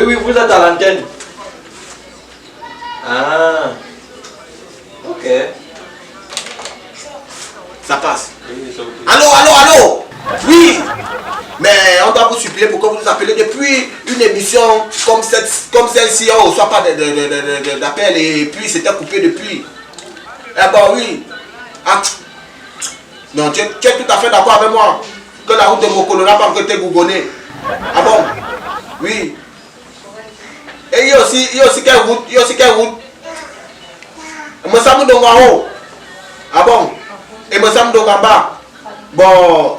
oui, vous êtes à l'antenne. Ah. Ok. Ça passe. Oui, ça vous... Allô. Oui. Mais on doit vous supplier pour que vous nous appelez depuis une émission comme celle-ci. On ne reçoit pas d'appel et puis c'était coupé depuis. Eh ben oui. Ah. Non, tu es tout à fait d'accord avec moi. Que la route de Mokolo n'a pas été gougonnée. Ah bon? Oui. Et il y a aussi quelle route? Moussam Dongaro. Ah bon? Et Moussam Dongamba. Bon,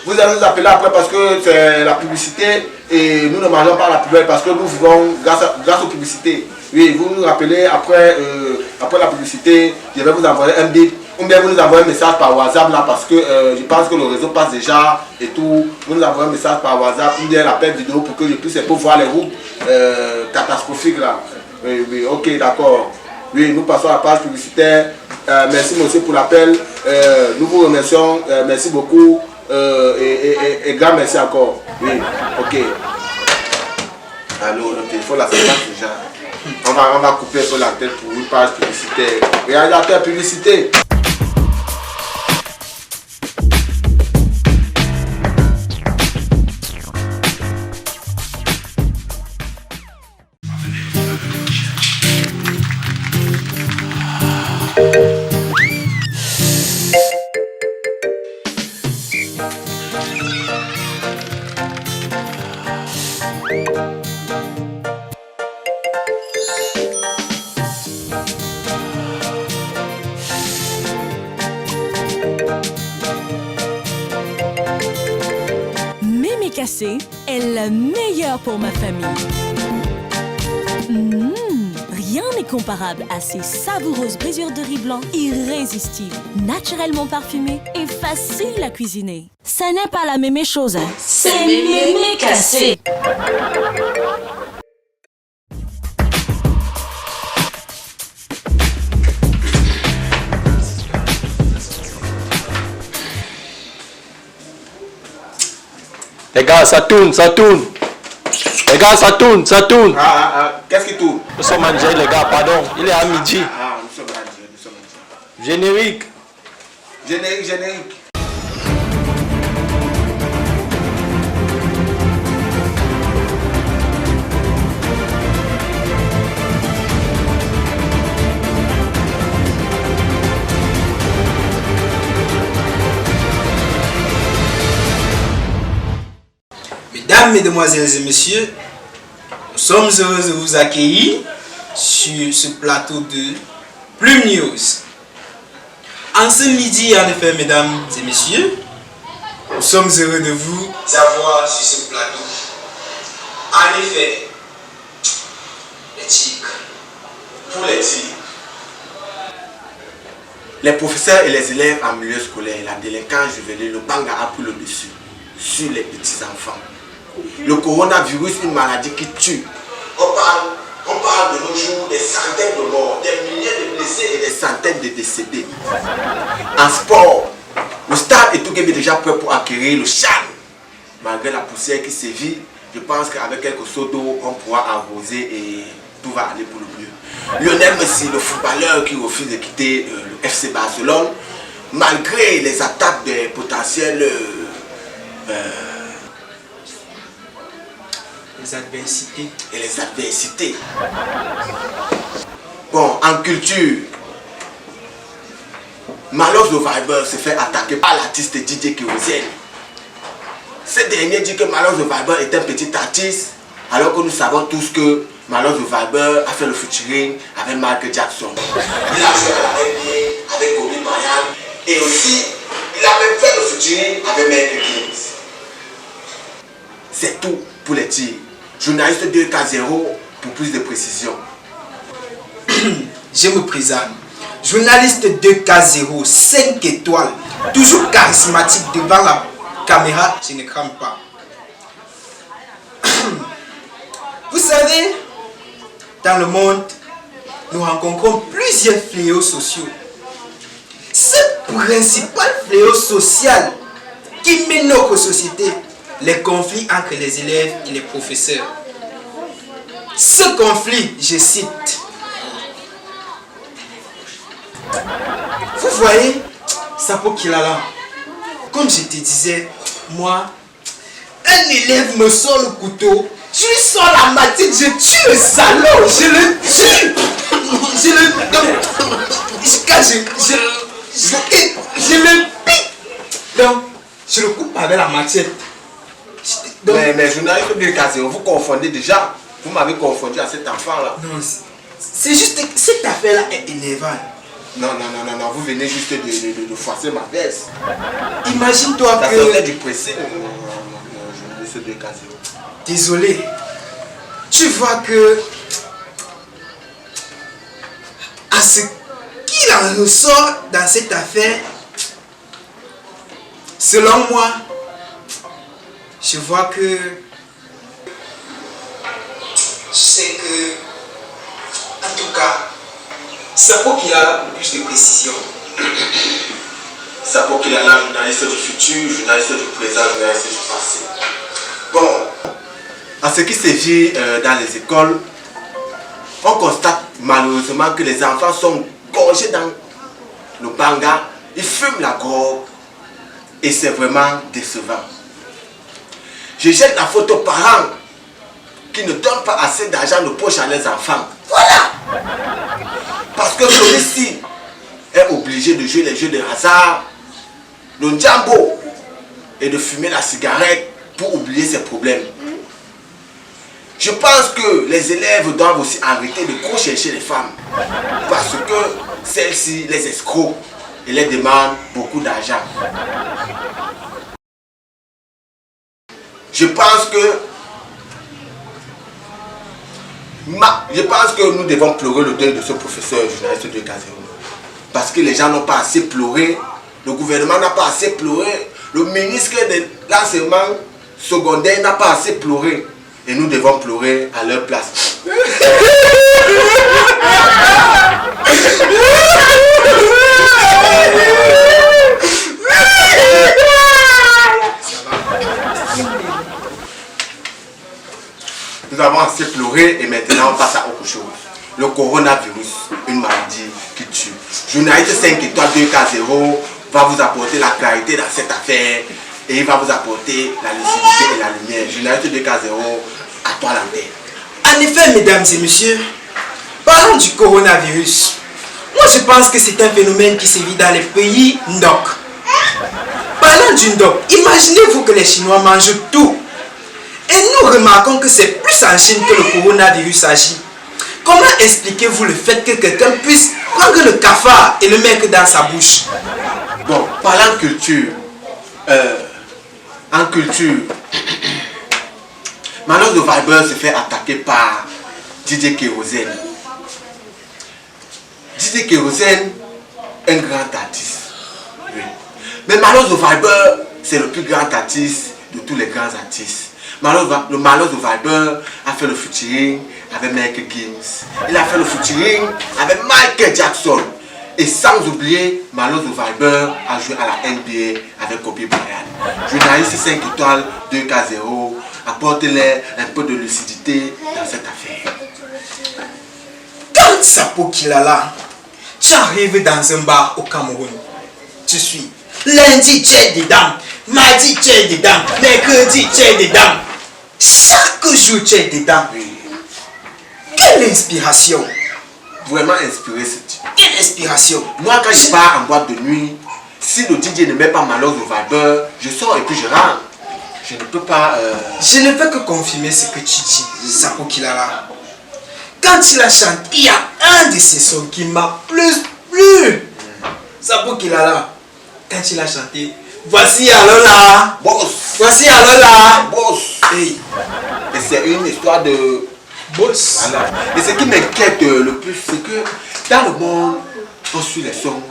vous allez nous appeler après parce que c'est la publicité et nous ne mangeons pas la poubelle parce que nous vivons grâce aux publicités. Oui, vous nous rappelez après la publicité, je vais vous envoyer un bip ou bien vous nous envoyez un message par WhatsApp là parce que je pense que le réseau passe déjà et tout. Vous nous envoyez un message par WhatsApp ou bien l'appel vidéo pour que je puisse voir les routes catastrophiques là. Oui, ok, d'accord. Oui, nous passons à la page publicitaire. Merci monsieur pour l'appel. Nous vous remercions. Merci beaucoup. Et grand merci encore. Oui, ok. Allô, le téléphone là, c'est pas déjà. On va couper un peu la tête pour une page publicitaire. Réalisateur publicité. Mémé Cassé est la meilleure pour ma famille. Rien n'est comparable à ces savoureuses brisures de riz blanc irrésistibles, naturellement parfumées et faciles à cuisiner. Ça n'est pas la même chose, hein? C'est Mémé Cassé. Les gars, ça tourne. Les gars, ça tourne. Qu'est-ce qui tourne? Nous sommes en direct, les gars, pardon. Il est à midi. Nous sommes en direct. Générique. Générique. Mesdames, Mesdemoiselles et Messieurs, nous sommes heureux de vous accueillir sur ce plateau de Plume News. En ce midi, en effet, mesdames et messieurs, nous sommes heureux de vous avoir sur ce plateau. En effet, les tigres. Pour les tigres. Les professeurs et les élèves en milieu scolaire, la délinquance juvénile, le banga a pris le dessus sur les petits-enfants. Le coronavirus, une maladie qui tue. On parle de nos jours des centaines de morts, des milliers de blessés et des centaines de décédés. En sport, le stade Etougebe est déjà prêt pour acquérir le CHAN. Malgré la poussière qui sévit, je pense qu'avec quelques seaux d'eau, on pourra arroser et tout va aller pour le mieux. Lionel Messi, le footballeur qui refuse de quitter le FC Barcelone, malgré les attaques des potentiels les adversités. Bon, en culture, Malos the Viber se fait attaquer par l'artiste DJ Kérosène. Ce dernier dit que Malos the Viber est un petit artiste, alors que nous savons tous que Malos the Viber a fait le featuring avec Michael Jackson. Il a joué à la NBA avec Kobe Bryant et aussi il a même fait le featuring avec Michael Jackson. C'est tout pour les tirs. Journaliste 2K0 pour plus de précision. Je me présente. Journaliste 2K0, 5 étoiles, toujours charismatique devant la caméra, je ne crame pas. Vous savez, dans le monde, nous rencontrons plusieurs fléaux sociaux. Ce principal fléau social qui mène notre société, les conflits entre les élèves et les professeurs. Ce conflit, je cite. Vous voyez, Sapo Kilala, comme je te disais, moi, un élève me sort le couteau, je lui sors la matière, je tue le salaud, je le tue. Je le pique. Donc, je le coupe avec la matière. Donc, mais journaliste de Casero, vous confondez déjà. Vous m'avez confondu à cet enfant-là. Non, c'est juste que cette affaire-là est énervante. Non, vous venez juste de forcer ma veste. Imagine-toi Ça que... sortait du pressing. Journaliste de Casero. Désolé. Tu vois que... À ce qu'il en ressort dans cette affaire, selon moi, je vois que... C'est que... En tout cas, Sapo qui a le plus de précision. Sapo qu'il a là, journaliste du futur, journaliste du présent, journaliste du passé. Bon, à ce qui se vit dans les écoles, on constate malheureusement que les enfants sont gorgés dans le banga, ils fument la gorge et c'est vraiment décevant. Je jette la faute aux parents qui ne donnent pas assez d'argent de poche à leurs enfants. Voilà! Parce que celui-ci est obligé de jouer les jeux de hasard, le jambo et de fumer la cigarette pour oublier ses problèmes. Je pense que les élèves doivent aussi arrêter de trop chercher les femmes parce que celles-ci les escroquent et les demandent beaucoup d'argent. Je pense que nous devons pleurer le deuil de ce professeur journaliste de Casero. Parce que les gens n'ont pas assez pleuré, le gouvernement n'a pas assez pleuré, le ministre de l'enseignement secondaire n'a pas assez pleuré. Et nous devons pleurer à leur place. Nous avons assez pleuré et maintenant on passe à autre chose. Le coronavirus, une maladie qui tue. Journaliste 5 étoiles 2K0 va vous apporter la clarité dans cette affaire et il va vous apporter la lucidité et la lumière. Journaliste 2K0, à toi l'antenne. En effet, mesdames et messieurs, parlons du coronavirus. Moi, je pense que c'est un phénomène qui sévit dans les pays NDOC. Parlons du NDOC, imaginez-vous que les Chinois mangent tout. Et nous remarquons que c'est plus en Chine que le coronavirus agit. Comment expliquez-vous le fait que quelqu'un puisse prendre le cafard et le mettre dans sa bouche? Bon, parlant de culture, en culture, Manos de Viber se fait attaquer par DJ Kérosène. DJ Kérosène, un grand artiste. Oui. Mais Manos de Viber, c'est le plus grand artiste de tous les grands artistes. Le Manos de Viber a fait le featuring avec Michael Gims. Il a fait le featuring avec Michael Jackson. Et sans oublier, Manos de Viber a joué à la NBA avec Kobe Bryant. Journaliste 5 étoiles 2K0, apportez-leur un peu de lucidité dans cette affaire. Quand Sapo Kilala, tu arrives dans un bar au Cameroun, tu suis lundi tu es dedans, mardi tu es dedans, mercredi tu es dedans, chaque jour tu es dedans. Oui. Quelle inspiration! Vraiment inspiré ce type. Quelle inspiration! Moi quand je pars en boîte de nuit, si le DJ ne met pas Manos de Viber, je sors et puis je rentre. Je ne peux pas... Je ne peux que confirmer ce que tu dis, Sapo Kilala. Quand il a chanté, il y a un de ces sons qui m'a plu. Sapo Kilala, quand il a chanté, voici alors là, Boss! voici alors là. Boss! Hey, Et c'est une histoire de... boss. Voilà. Et ce qui m'inquiète le plus, c'est que dans le monde, on suit les sons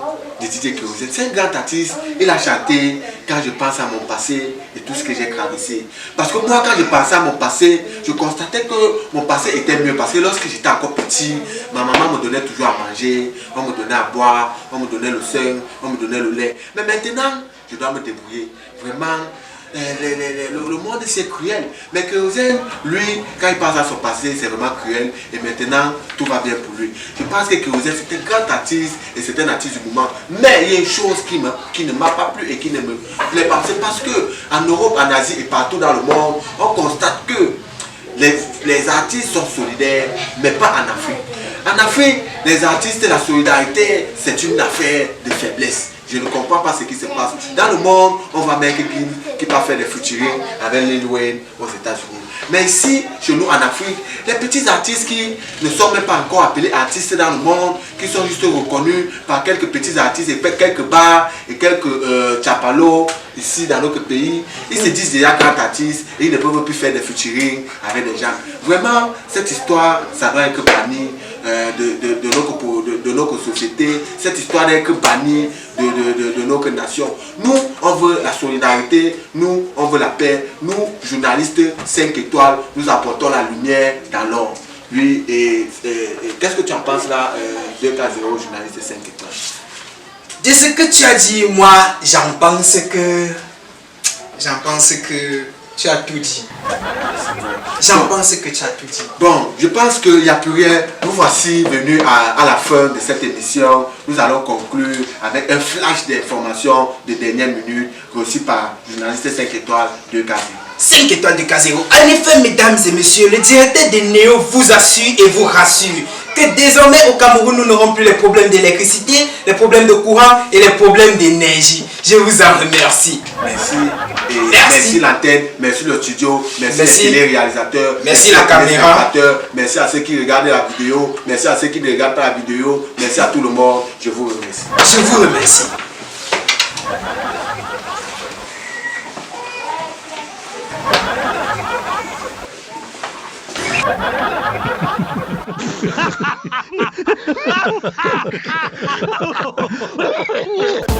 de DJ Kérosène. C'est un grand artiste, il a chanté quand je pense à mon passé et tout ce que j'ai traversé. Parce que moi, quand je pensais à mon passé, je constatais que mon passé était mieux. Parce que lorsque j'étais encore petit, ma maman me donnait toujours à manger, on me donnait à boire, on me donnait le sein, on me donnait le lait. Mais maintenant, je dois me débrouiller. Vraiment, le monde c'est cruel. Mais Kérosène, lui, quand il pense à son passé, c'est vraiment cruel. Et maintenant, tout va bien pour lui. Je pense que Kérosène, c'est un grand artiste et c'est un artiste du moment. Mais il y a une chose qui ne m'a pas plu et qui ne me plaît pas. C'est parce que en Europe, en Asie et partout dans le monde, on constate que les artistes sont solidaires, mais pas en Afrique. En Afrique, les artistes, la solidarité, c'est une affaire de faiblesse. Je ne comprends pas ce qui se passe. Dans le monde, on va mettre qui peut faire des featuring avec Lil Wayne aux États-Unis. Mais ici, chez nous en Afrique, les petits artistes qui ne sont même pas encore appelés artistes dans le monde, qui sont juste reconnus par quelques petits artistes et quelques bars et quelques chapalos ici dans notre pays, ils se disent déjà grands artistes et ils ne peuvent plus faire des featuring avec des gens. Vraiment, cette histoire, ça doit être banni de notre société. Cette histoire doit être bannie de notre nation. Nous, on veut la solidarité, nous, on veut la paix. Nous, journalistes 5 étoiles, nous apportons la lumière dans l'ombre. Oui, et qu'est-ce que tu en penses là, 2K0, journaliste 5 étoiles? De ce que tu as dit, moi, j'en pense que tu as tout dit. J'en pense que tu as tout dit. Bon, je pense qu'il n'y a plus rien. Nous voici venus à la fin de cette émission. Nous allons conclure avec un flash d'informations de dernière minute reçu par journaliste 5 étoiles de K0. 5 étoiles de K0. En effet, mesdames et messieurs, le directeur de Néo vous assure et vous rassure que désormais au Cameroun, nous n'aurons plus les problèmes d'électricité, les problèmes de courant et les problèmes d'énergie. Je vous en remercie. Merci. Merci l'antenne, merci le studio, merci les téléréalisateurs, merci la caméra, merci à ceux qui regardent la vidéo, merci à ceux qui ne regardent pas la vidéo, merci à tout le monde. Je vous remercie. Je vous remercie. Ha ha ha ha!